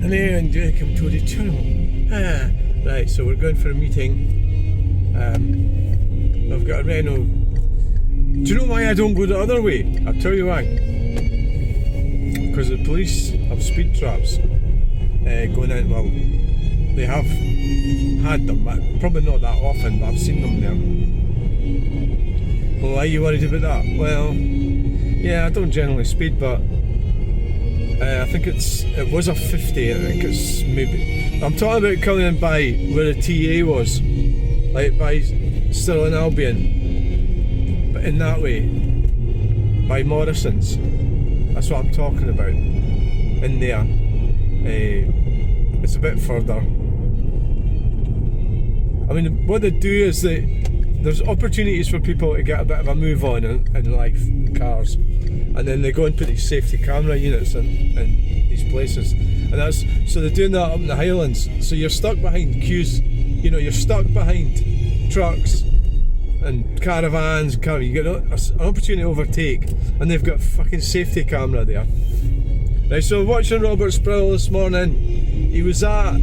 And then come to the channel. Right, so we're going for a meeting. I've got a Renault. Do you know why I don't go the other way? I'll tell you why. Because the police have speed traps going in. Well, they have had them, but probably not that often, but I've seen them there. Well, why are you worried about that? Well, yeah, I don't generally speed, but I think it was a 50. I think it's maybe. I'm talking about coming in by where the TA was, like by Stirling Albion, but in that way, by Morrison's. That's what I'm talking about. In there, it's a bit further. I mean, what they do is there's opportunities for people to get a bit of a move on in life, in cars, and then they go and put these safety camera units in these places, and that's so they're doing that up in the Highlands. So you're stuck behind queues, you know, you're stuck behind trucks and caravans. You get an opportunity to overtake, and they've got a fucking safety camera there. Right, so watching Robert Sproul this morning, he was at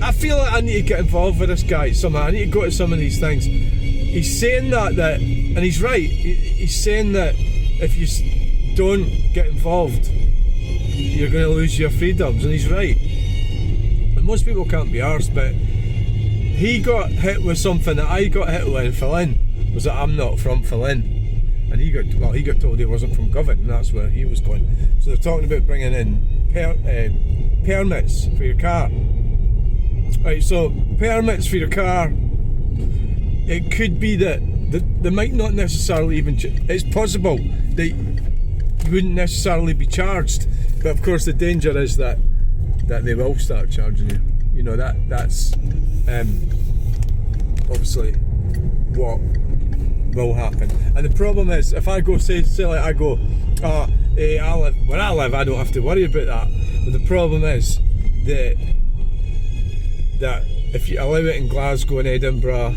I feel like I need to get involved with this guy somehow. I need to go to some of these things. He's saying that and he's right. He's saying that if you don't get involved, you're going to lose your freedoms, and he's right. And most people can't be arsed, but he got hit with something that I got hit with in Stirling, was that I'm not from Stirling, and he got told he wasn't from Govan, and that's where he was going. So they're talking about bringing in permits for your car. Right, so permits for your car, it could be that they might not necessarily even, it's possible that you wouldn't necessarily be charged, but of course the danger is that they will start charging you. You know, that's obviously what will happen. And the problem is, if I go say like I go, I live where I live, I don't have to worry about that. But the problem is that if you allow it in Glasgow and Edinburgh,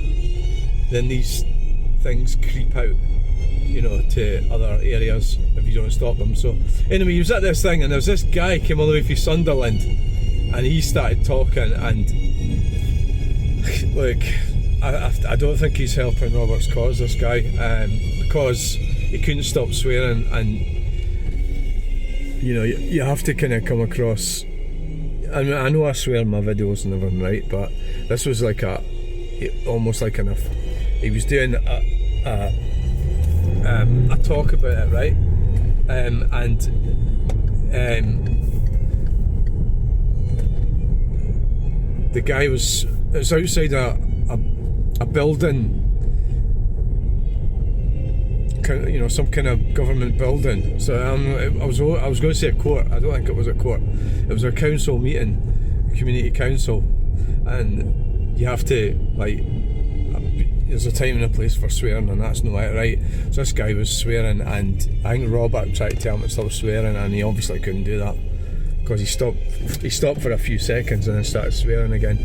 then these things creep out, you know, to other areas if you don't stop them. So anyway, he was at this thing, and there was this guy came all the way from Sunderland, and he started talking, and look, I don't think he's helping Robert's cause, this guy, because he couldn't stop swearing, and you know, you have to kind of come across. I mean, I know I swear in my videos and everything, right? But this was like almost like enough. He was doing a talk about it, right? The guy was outside a building, you know, some kind of government building. So I was going to say a court. I don't think it was a court. It was a council meeting, a community council, and you have to, like, there's a time and a place for swearing, and that's not it, right? So this guy was swearing, and I think Robert tried to tell him to stop swearing, and he obviously couldn't do that because he stopped for a few seconds and then started swearing again.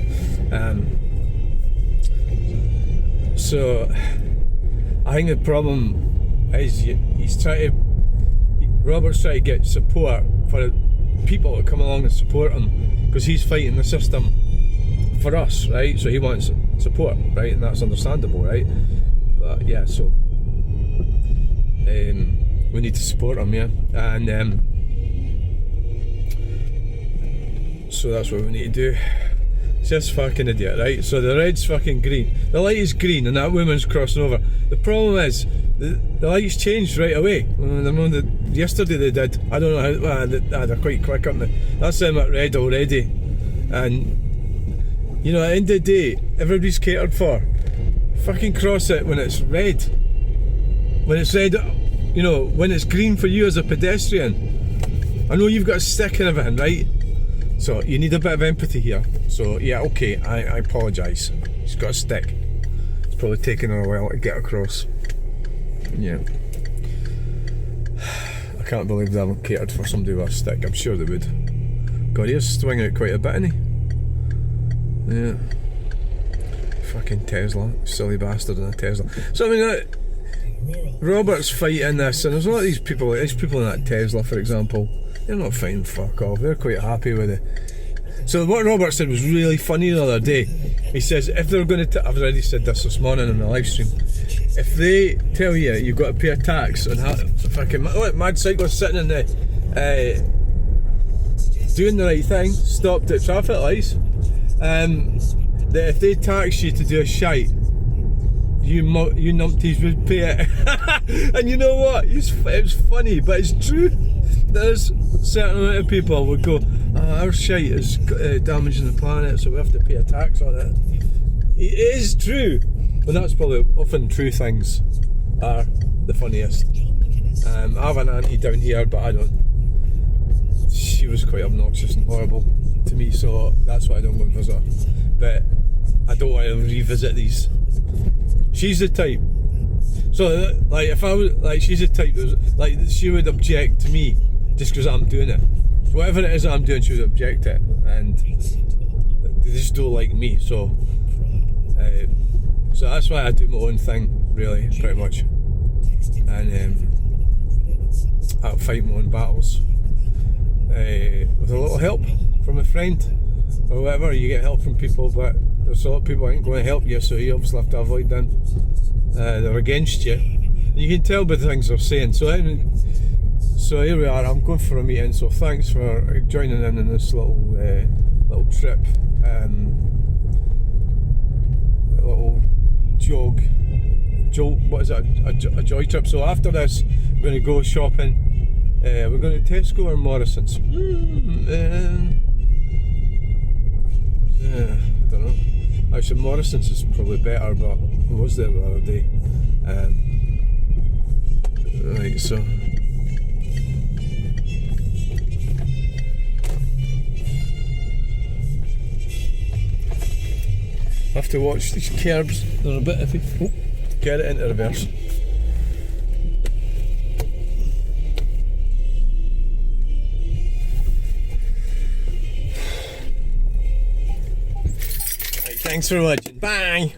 So I think the problem is Robert's trying to get support for people to come along and support him, because he's fighting the system for us, right? So he wants support, right? And that's understandable, right? But yeah, so we need to support him, yeah. And so that's what we need to do. It's this fucking idiot, right? So the red's fucking green. The light is green, and that woman's crossing over. The problem is, the lights changed right away. Yesterday they did. I don't know how. They're quite quick, aren't they? That's them at red already. And you know, at the end of the day, everybody's catered for. Fucking cross it when it's red. When it's red, you know, when it's green for you as a pedestrian. I know you've got a stick and everything, right? So you need a bit of empathy here. So yeah, okay, I apologise. She's got a stick. It's probably taken her a while to get across. Yeah. I can't believe they haven't catered for somebody with a stick. I'm sure they would. God, he's swinging out quite a bit, isn't he? Yeah. Fucking Tesla. Silly bastard in a Tesla. So I mean, Robert's fighting this, and there's a lot of these people in that Tesla, for example, they're not finding fuck off. They're quite happy with it. So what Robert said was really funny the other day. He says if they're going to, I've already said this morning on the live stream, if they tell you you've got to pay a tax on fucking mad cyclist sitting in the doing the right thing, stopped at traffic lights, that if they tax you to do a shite, you numpties would pay it. And you know what? It's funny, but it's true. There's a certain amount of people would go, our shite is damaging the planet, so we have to pay a tax on it. It is true. But that's probably often true things are the funniest. I have an auntie down here, but I don't. She was quite obnoxious and horrible to me, so that's why I don't go and visit her. But I don't want to revisit these. She's the type. So, like, if I was like, she's the type that was, like, she would object to me just because I'm doing it. So whatever it is that I'm doing, she would object to it, and they just don't like me. So, so that's why I do my own thing, really, pretty much, and I'll fight my own battles with a little help from a friend or whatever. You get help from people, but there's a lot of people who ain't going to help you, so you obviously have to avoid them. They're against you. And you can tell by the things they're saying. So here we are. I'm going for a meeting. So thanks for joining in this little trip, little jog. What is it? A joy trip. So after this, we're going to go shopping. We're going to Tesco or Morrison's. I don't know. Actually, Morrison's is probably better, but I was there the other day. Right, so. I have to watch these curbs. They're a bit iffy. Oh, get it into reverse. Right, thanks for watching. Bye.